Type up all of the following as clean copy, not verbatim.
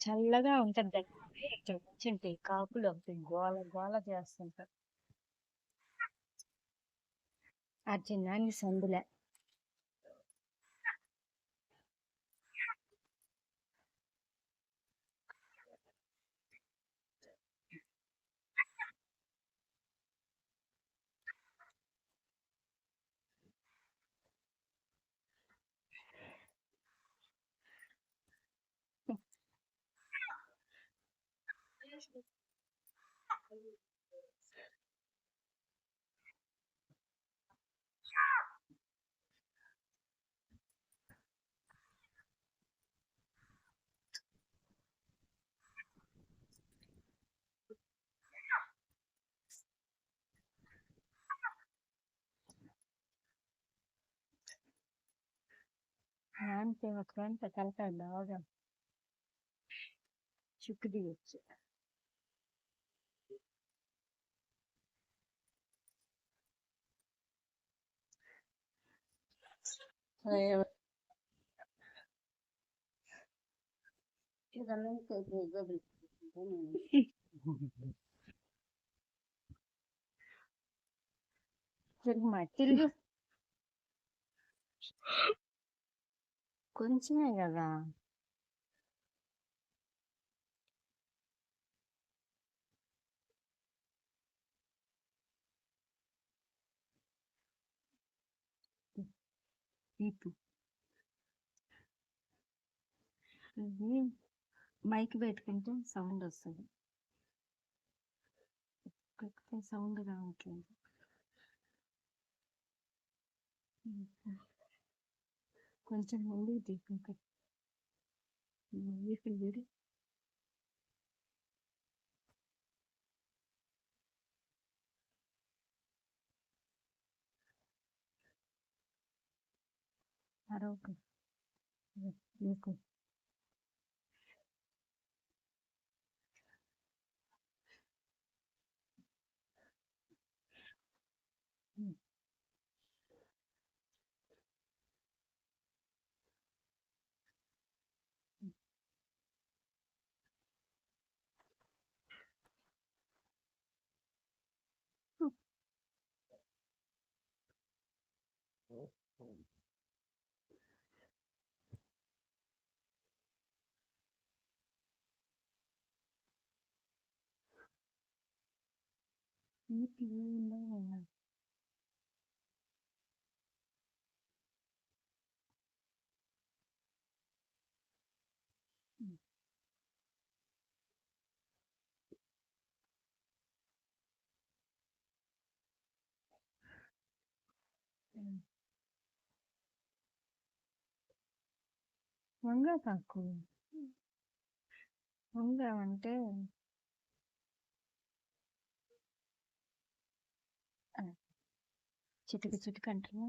చల్లగా ఉంటది దగ్గర ఇక్కడ కూర్చుంటే కాకులు ఒకటి గోల గోల చేస్తుంటారు. ఆ చిన్నాన్ని సందులే. నాన్నకి ఒక గంట తలకాయ బాగా చుక్కు దిగొచ్చు. తిరుగు తిరుగు కొంచెమే కదా. ఇటు ఇది మైక్ పెట్టుకుంటే సౌండ్ వస్తుంది. సౌండ్ రావట్లేదు. కొంచెం ముందుకు తీసుకుంటే చూడు. అరవకు నీకు వంగ కాకు. వంగ అంటే చిటికి చిటికి అంటారు.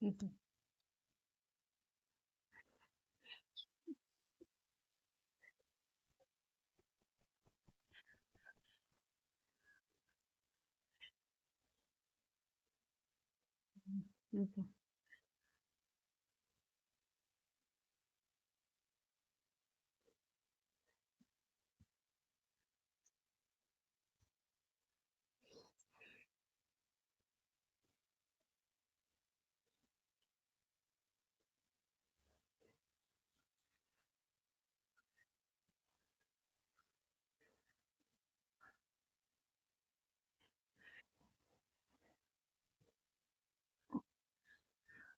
ఇటు ఇటు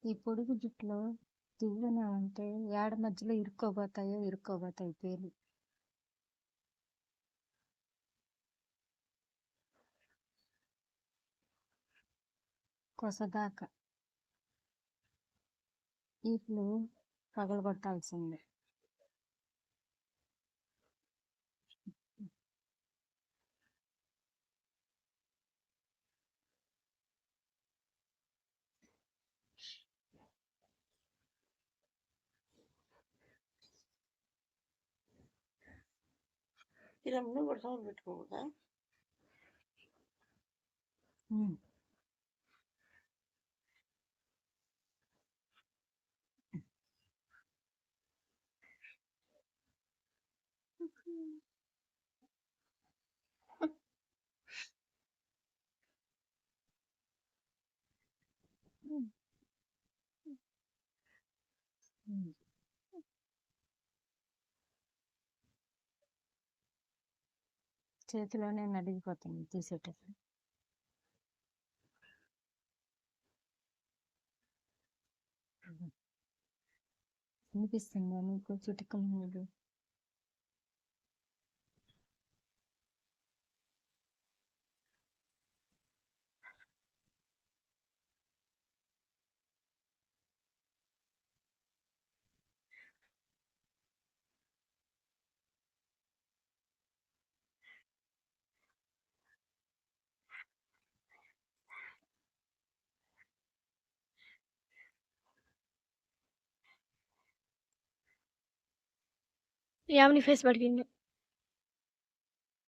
ఈ పొడుగు జుట్టులో దువ్వెన అంటే యాడ మధ్యలో ఇరుక్కోబోతాయి పేర్లు. కొసదాకా ఈపులు పగలగొట్టాల్సిందే. ఇలా ముందు కూడా సౌండ్ పెట్టుకోకూడదా? ఉమ్. ఉమ్. ఉమ్. చేతిలోనే నలిగిపోతుంది తీసేటప్పుడు. వినిపిస్తుందా నీకు చిటుకుమనేది? యామిని ఫేస్ పడిగింది.